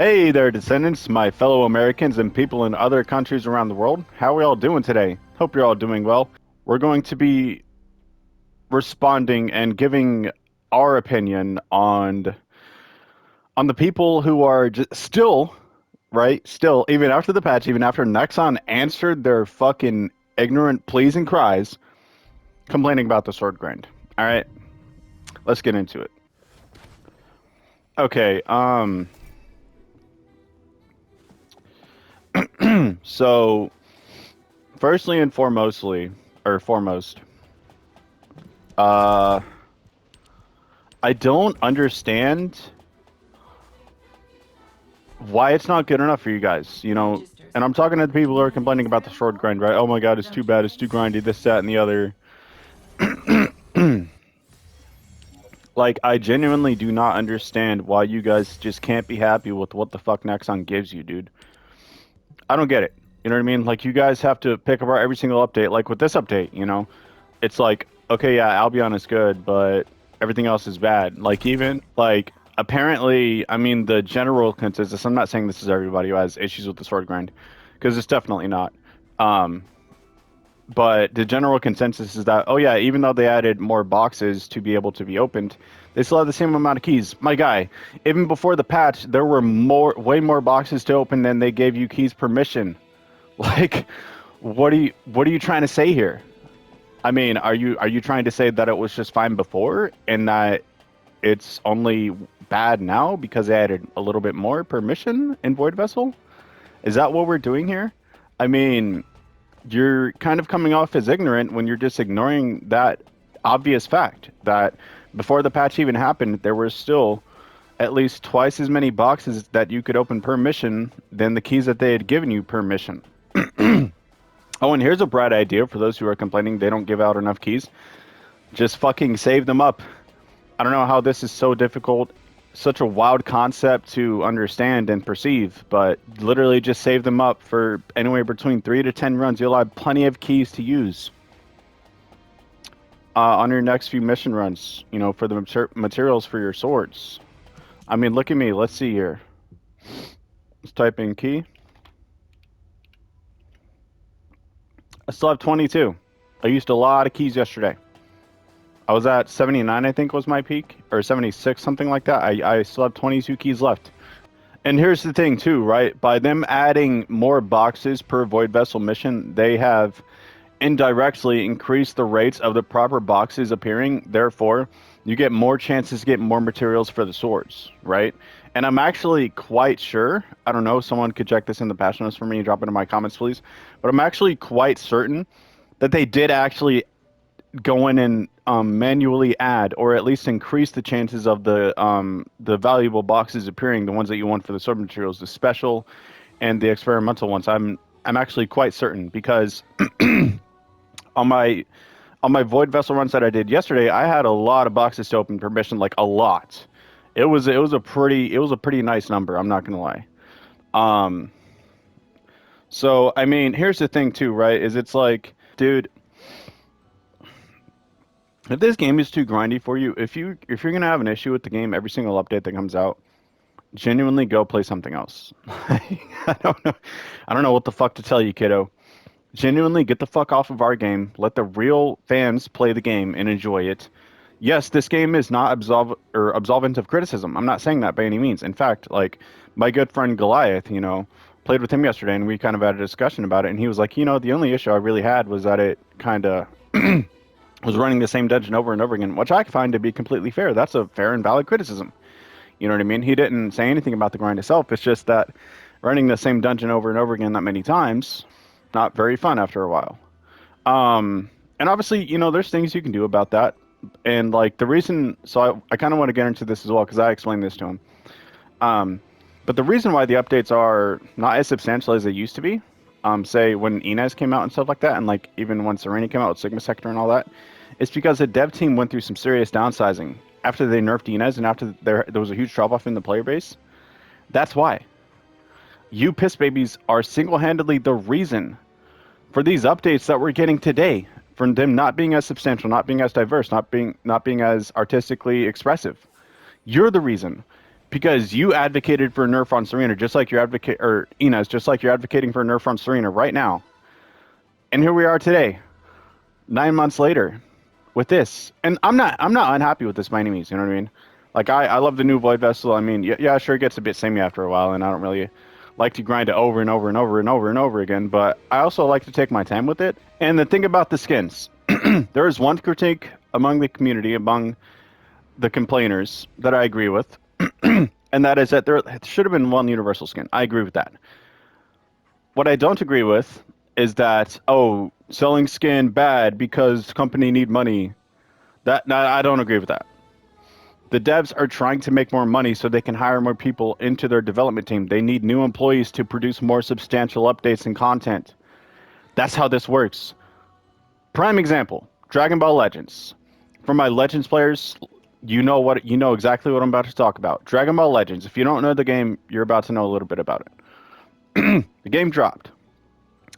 Hey there, Descendants, my fellow Americans and people in other countries around the world. How are we all doing today? Hope you're all doing well. We're going to be responding and giving our opinion on the people who are just still, right? Still, even after the patch, even after Nexon answered their fucking ignorant pleas and cries, complaining about the sword grind. All right, let's get into it. Okay, so firstly and foremostly, or foremost, Uh, I don't understand why it's not good enough for you guys, And I'm talking to the people who are complaining about the short grind, right? Oh my god, it's too bad, it's too grindy, this, that, and the other. Like, I genuinely do not understand why you guys just can't be happy with what the fuck Nexon gives you, dude. I don't get it. You know what I mean? Like, you guys have to pick apart every single update. Like, with this update. It's like, okay, yeah, Albion is good, but everything else is bad. Like, even, like, apparently, I mean, the general consensus, I'm not saying this is everybody who has issues with the sword grind, because it's definitely not. Um, but the general consensus is that, oh yeah, even though they added more boxes to be able to be opened, they still have the same amount of keys. My guy, even before the patch, there were way more boxes to open than they gave you keys permission. Like, what are you trying to say here? I mean, are you trying to say that it was just fine before and that it's only bad now because they added a little bit more permission in Void Vessel? Is that what we're doing here? I mean, you're kind of coming off as ignorant when you're just ignoring that obvious fact that before the patch even happened, there were still at least twice as many boxes that you could open per mission than the keys that they had given you per mission. Oh, and here's a bright idea for those who are complaining they don't give out enough keys. Just fucking save them up. I don't know how this is so difficult, such a wild concept to understand and perceive, but literally just save them up for anywhere between 3 to 10 runs. You'll have plenty of keys to use on your next few mission runs, for the materials for your swords. I mean, look at me. Let's see here. Let's type in key. I still have 22. I used a lot of keys yesterday. I was at 79, I think was my peak, or 76, something like that. I still have 22 keys left. And here's the thing too, right? By them adding more boxes per Void Vessel mission, they have indirectly increased the rates of the proper boxes appearing. Therefore, you get more chances to get more materials for the swords, right? And I'm actually quite sure, I don't know, someone could check this in the patch notes for me and drop it in my comments, please. But I'm actually quite certain that they did actually go in and manually add, or at least increase the chances of the valuable boxes appearing, the ones that you want for the sword materials, the special and the experimental ones. I'm actually quite certain because on my Void Vessel runs that I did yesterday, I had a lot of boxes to open per mission, like a lot. It was a pretty nice number. I'm not gonna lie. So I mean, here's the thing too, right? Is it's like, dude, if this game is too grindy for you, if you're gonna have an issue with the game every single update that comes out, genuinely go play something else. I don't know what the fuck to tell you, kiddo. Genuinely get the fuck off of our game. Let the real fans play the game and enjoy it. Yes, this game is not absolvent of criticism. I'm not saying that by any means. In fact, like my good friend Goliath, played with him yesterday and we kind of had a discussion about it, and he was like, the only issue I really had was that it kind of was running the same dungeon over and over again, which I find to be completely fair. That's a fair and valid criticism. You know what I mean? He didn't say anything about the grind itself. It's just that running the same dungeon over and over again that many times, not very fun after a while. And obviously, there's things you can do about that. And like the reason, so I kind of want to get into this as well because I explained this to him. But the reason why the updates are not as substantial as they used to be, say when Inez came out and stuff like that, and like even when Serena came out with Sigma Sector and all that, it's because the dev team went through some serious downsizing after they nerfed Inez and after there was a huge drop off in the player base. That's why. You piss babies are single-handedly the reason for these updates that we're getting today, from them not being as substantial, not being as diverse, not being as artistically expressive. You're the reason. because you advocated for a nerf on Serena, just like you're Inez, just like you're advocating for a nerf on Serena right now. And here we are today, 9 months later, with this. And I'm not unhappy with this by any means. You know what I mean? Like I love the new Void Vessel. I mean, yeah, sure, it gets a bit samey after a while, and I don't really like to grind it over and over and over and over and over again. But I also like to take my time with it. And the thing about the skins, there is one critique among the community, among the complainers, that I agree with, and that is that there should have been one universal skin. I agree with that. What I don't agree with is that, oh, selling skin bad because company need money. I don't agree with that. The devs are trying to make more money so they can hire more people into their development team. They need new employees to produce more substantial updates and content. That's how this works. Prime example, Dragon Ball Legends. For my Legends players, you know exactly what I'm about to talk about. Dragon Ball Legends. If you don't know the game, you're about to know a little bit about it. The game dropped.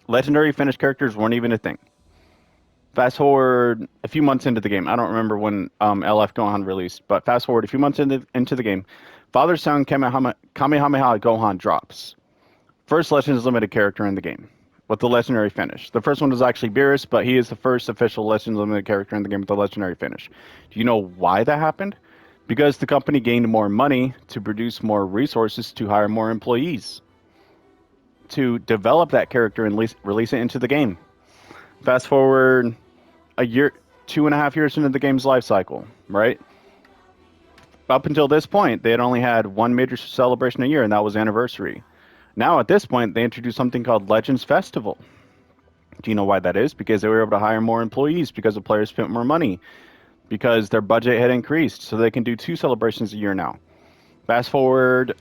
Legendary finished characters weren't even a thing. Fast forward a few months into the game. I don't remember when LF Gohan released, but fast forward a few months into the game. Father Son Kamehameha Gohan drops. First Legends Limited character in the game with the legendary finish. The first one was actually Beerus, but he is the first official Legends Limited character in the game with the legendary finish. Do you know why that happened? Because the company gained more money to produce more resources to hire more employees to develop that character and release it into the game. Fast forward a year, 2.5 years into the game's life cycle, right? Up until this point, they had only had one major celebration a year, and that was Anniversary. Now, at this point, they introduced something called Legends Festival. Do you know why that is? Because they were able to hire more employees, because the players spent more money, because their budget had increased, so they can do 2 celebrations a year now. Fast forward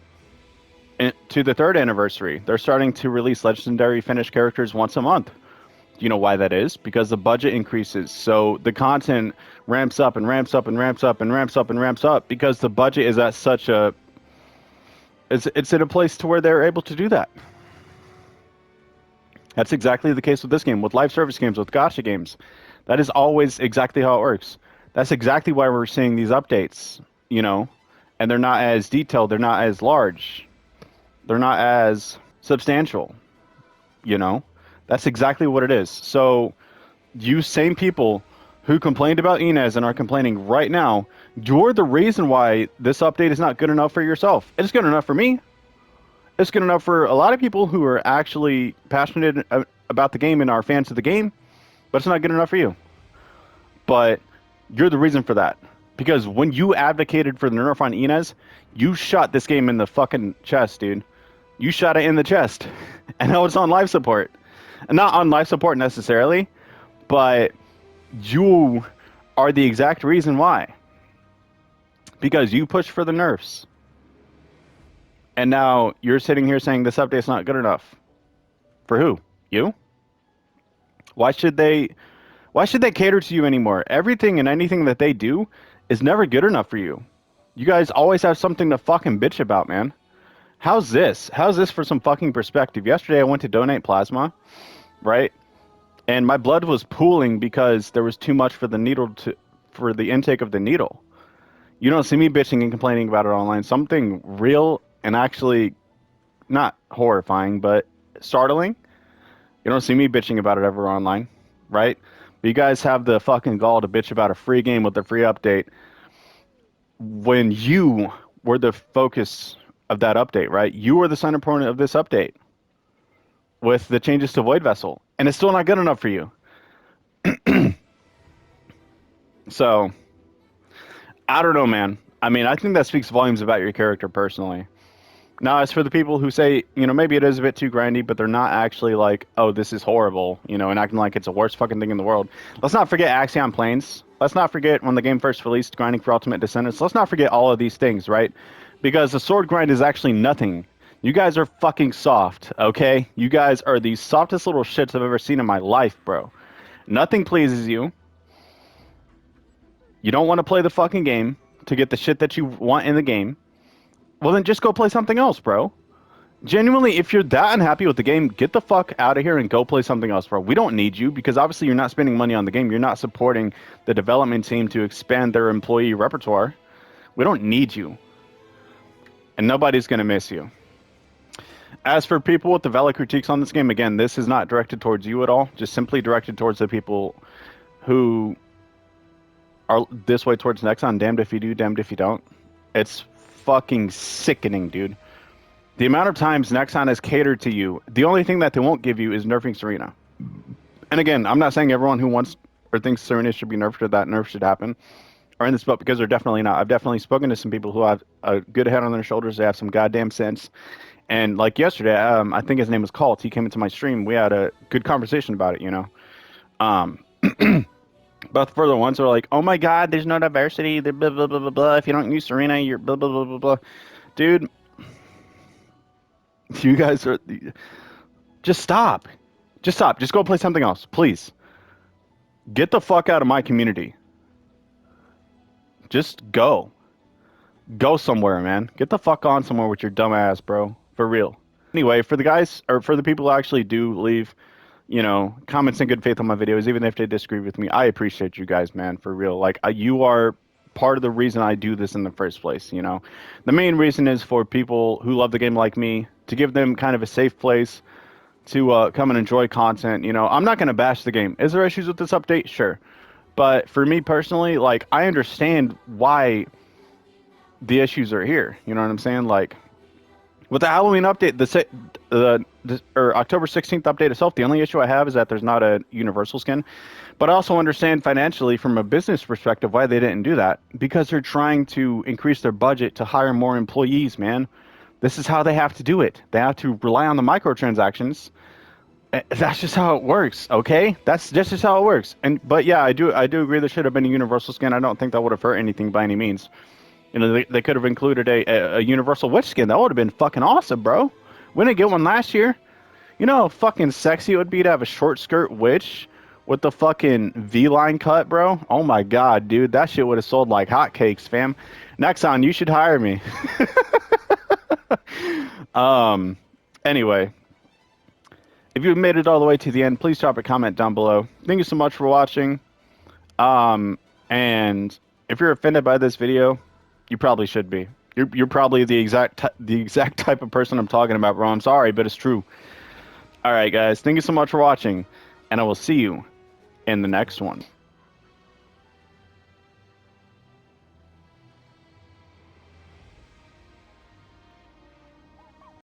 to the 3rd anniversary. They're starting to release legendary finished characters once a month. Do you know why that is? Because the budget increases. So the content ramps up and ramps up and ramps up and ramps up and ramps up because the budget is at such a... It's in a place to where they're able to do that. That's exactly the case with this game, with live service games, with gacha games. That is always exactly how it works. That's exactly why we're seeing these updates, you know, and they're not as detailed, they're not as large, they're not as substantial, you know. That's exactly what it is. So you same people who complained about Inez and are complaining right now, you're the reason why this update is not good enough for yourself. It's good enough for me. It's good enough for a lot of people who are actually passionate about the game and are fans of the game, but it's not good enough for you. But you're the reason for that. Because when you advocated for the nerf on Inez, you shot this game in the fucking chest, dude. You shot it in the chest. And now it's on live support. Not on life support necessarily, but you are the exact reason why. Because you pushed for the nerfs. And now you're sitting here saying this update's not good enough. For who? You? Why should they cater to you anymore? Everything and anything that they do is never good enough for you. You guys always have something to fucking bitch about, man. How's this? How's this for some fucking perspective? Yesterday I went to donate plasma, right? And my blood was pooling because there was too much for the intake of the needle. You don't see me bitching and complaining about it online. Something real and actually not horrifying, but startling. You don't see me bitching about it ever online, right? But you guys have the fucking gall to bitch about a free game with a free update when you were the focus of that update, right? You were the sign opponent of this update with the changes to Void Vessel, and it's still not good enough for you. So, I don't know, man. I mean, I think that speaks volumes about your character personally. Now, as for the people who say, you know, maybe it is a bit too grindy, but they're not actually like, oh, this is horrible, you know, and acting like it's the worst fucking thing in the world. Let's not forget Axion Plains. Let's not forget when the game first released, grinding for Ultimate Descendants. Let's not forget all of these things, right? Because the sword grind is actually nothing. You guys are fucking soft, okay? You guys are the softest little shits I've ever seen in my life, bro. Nothing pleases you. You don't want to play the fucking game to get the shit that you want in the game. Well, then just go play something else, bro. Genuinely, if you're that unhappy with the game, get the fuck out of here and go play something else, bro. We don't need you because obviously you're not spending money on the game. You're not supporting the development team to expand their employee repertoire. We don't need you. and nobody's gonna miss you. As for people with the valid critiques on this game, again, this is not directed towards you at all. Just simply directed towards the people who are this way towards Nexon. Damned if you do, damned if you don't. It's fucking sickening, dude. The amount of times Nexon has catered to you, the only thing that they won't give you is nerfing Serena. And again, I'm not saying everyone who wants or thinks Serena should be nerfed or that nerf should happen are in this boat, because they're definitely not. I've definitely spoken to some people who have a good head on their shoulders. They have some goddamn sense. And like yesterday, I think his name was Colt. He came into my stream. We had a good conversation about it, you know. But for the ones who are like, oh my god, there's no diversity, blah, blah, blah, blah, blah. If you don't use Serena, you're blah, blah, blah, blah, blah. Dude, you guys are... Just stop. Just stop. Just go play something else, please. Get the fuck out of my community. Just go. Go somewhere, man. Get the fuck on somewhere with your dumb ass, bro. For real. Anyway, for the guys, or for the people who actually do leave, you know, comments in good faith on my videos, even if they disagree with me, I appreciate you guys, man, for real. Like, you are part of the reason I do this in the first place, you know. The main reason is for people who love the game like me, to give them kind of a safe place to come and enjoy content, you know. I'm not going to bash the game. Is there issues with this update? Sure. But for me personally, like, I understand why the issues are here. You know what I'm saying? Like, with the Halloween update, or October 16th update itself, the only issue I have is that there's not a universal skin. But I also understand financially, from a business perspective, why they didn't do that. Because they're trying to increase their budget to hire more employees, man. This is how they have to do it. They have to rely on the microtransactions. That's just how it works, okay? That's just how it works. But yeah, I do agree there should have been a universal skin. I don't think that would have hurt anything by any means. You know, they could have included a universal witch skin. That would have been fucking awesome, bro. We didn't get one last year. You know how fucking sexy it would be to have a short skirt witch with the fucking V-line cut, bro? Oh my god, dude. That shit would have sold like hotcakes, fam. Nexon, you should hire me. Anyway. If you've made it all the way to the end, please drop a comment down below. Thank you so much for watching. And if you're offended by this video, you probably should be. You're probably the exact type of person I'm talking about, bro. I'm sorry, but it's true. All right, guys. Thank you so much for watching, and I will see you in the next one.